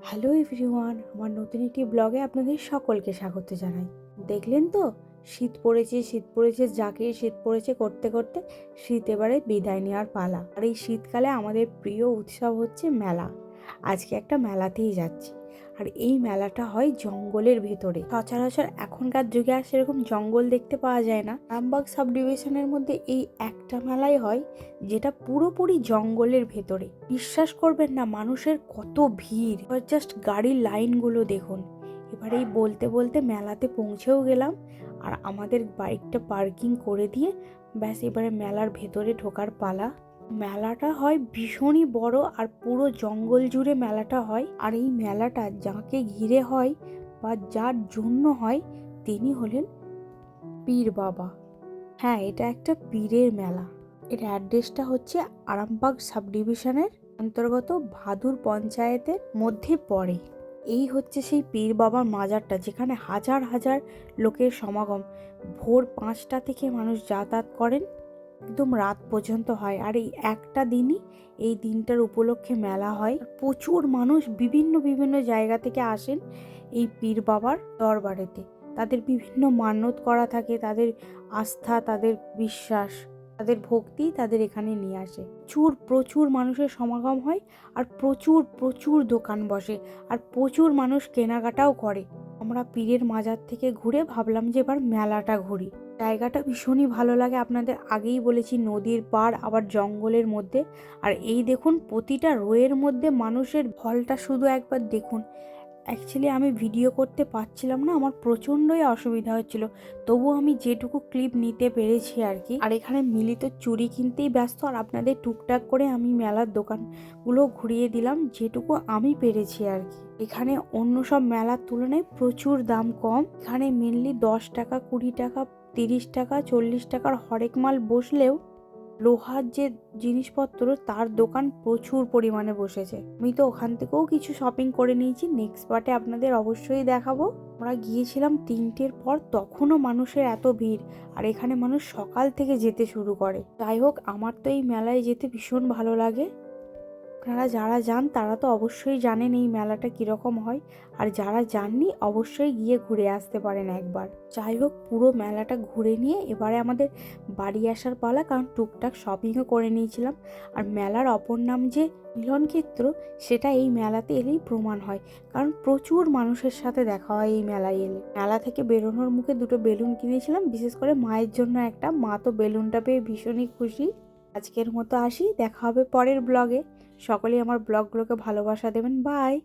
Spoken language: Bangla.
হ্যালো এভরিওয়ান, আমার নতুন একটি ব্লগে আপনাদের সকলকে স্বাগত জানাই। দেখলেন তো, শীত পড়েছে যাকে শীত পড়েছে করতে করতে শীত এবারে বিদায় নেওয়ার পালা। আর এই শীতকালে আমাদের প্রিয় উৎসব হচ্ছে মেলা। আজকে একটা মেলাতেই যাচ্ছি। আর এই মেলাটা হয় জঙ্গলের ভেতরে। সচরাচর এখনকার যুগে আর সেরকম জঙ্গল দেখতে পাওয়া যায় না। রামবাগ সাব ডিভিশনের মধ্যে এই একটা মেলাই হয়, যেটা পুরোপুরি জঙ্গলের ভেতরে। বিশ্বাস করবেন না, মানুষের কত ভিড়, জাস্ট গাড়ির লাইনগুলো দেখুন। এবারেই বলতে বলতে মেলাতে পৌঁছেও গেলাম। আর আমাদের বাইকটা পার্কিং করে দিয়ে ব্যাস এবারে মেলার ভেতরে ঢোকার পালা। মেলাটা হয় ভীষণই বড় আর পুরো জঙ্গল জুড়ে মেলাটা হয়। আর এই মেলাটা যাকে ঘিরে হয় বা যার জন্য হয় তিনি হলেন পীর বাবা। হ্যাঁ, এটা একটা পীরের মেলা। এর অ্যাড্রেসটা হচ্ছে আরামবাগ সাব ডিভিশনের অন্তর্গত ভাদুর পঞ্চায়েতের মধ্যে পড়ে। এই হচ্ছে সেই পীর বাবার মাজারটা, যেখানে হাজার হাজার লোকের সমাগম। ভোর 5টা থেকে মানুষ যাতায়াত করেন, একদম রাত পর্যন্ত হয়। আর এই একটা দিনই, এই দিনটার উপলক্ষে মেলা হয়। প্রচুর মানুষ বিভিন্ন বিভিন্ন জায়গা থেকে আসেন এই পীর বাবার দরবারেতে। তাদের বিভিন্ন মান্যত করা থাকে, তাদের আস্থা, তাদের বিশ্বাস, তাদের ভক্তি তাদের এখানে নিয়ে আসে। প্রচুর মানুষের সমাগম হয়। আর প্রচুর প্রচুর দোকান বসে। আর প্রচুর মানুষ কেনাকাটাও করে। আমরা পীরের মাজার থেকে ঘুরে ভাবলাম যে এবার মেলাটা ঘুরি। জায়গাটা ভীষণই ভালো লাগে। আপনাদের আগেই বলেছি, নদীর পাড়, আবার জঙ্গলের মধ্যে। আর এই দেখুন, প্রতিটা রোয়ের মধ্যে মানুষের ঢলটা শুধু একবার দেখুন। অ্যাকচুয়ালি আমি ভিডিও করতে পারছিলাম না, আমার প্রচণ্ডই অসুবিধা হচ্ছিল। তবু আমি যেটুকু ক্লিপ নিতে পেরেছি আর কি। আর এখানে মিলি তো চুড়ি কিনতেই ব্যস্ত, আর আপনাদের টুকটাক করে আমি মেলার দোকানগুলো ঘুরিয়ে দিলাম যেটুকু আমি পেরেছি আর কি। এখানে অন্য সব মেলার তুলনায় প্রচুর দাম কম। এখানে মেনলি 10 টাকা, 20 টাকা, 30 টাকা, 40 টাকার হরেক মাল বসলেও লোহার যে জিনিসপত্র তার দোকান প্রচুর পরিমাণে বসেছে। আমি তো ওখান থেকেও কিছু শপিং করে নিয়েছি, নেক্সট পার্টে আপনাদের অবশ্যই দেখাবো। আমরা গিয়েছিলাম 3টের পর, তখনও মানুষের এত ভিড়। আর এখানে মানুষ সকাল থেকে যেতে শুরু করে। যাই হোক, আমার তো এই মেলায় যেতে ভীষণ ভালো লাগে। আপনারা যারা যান তারা তো অবশ্যই জানেন এই মেলাটা কীরকম হয়। আর যারা যাননি অবশ্যই গিয়ে ঘুরে আসতে পারেন একবার। যাই হোক, পুরো মেলাটা ঘুরে নিয়ে এবারে আমাদের বাড়ি আসার পালা, কারণ টুকটাক শপিংও করে নিয়েছিলাম। আর মেলার অপর নাম যে মিলনক্ষেত্র, সেটা এই মেলাতে এলেই প্রমাণ হয়। কারণ প্রচুর মানুষের সাথে দেখা হয় এই মেলায় এলে। মেলা থেকে বেরোনোর মুখে 2টো বেলুন কিনেছিলাম, বিশেষ করে মায়ের জন্য একটা। মা তো বেলুনটা পেয়ে ভীষণই খুশি। আজকের মতো আসি, দেখা হবে পরের ব্লগে। সকলেই আমার ব্লগগুলোকে ভালোবাসা দেবেন। বাই।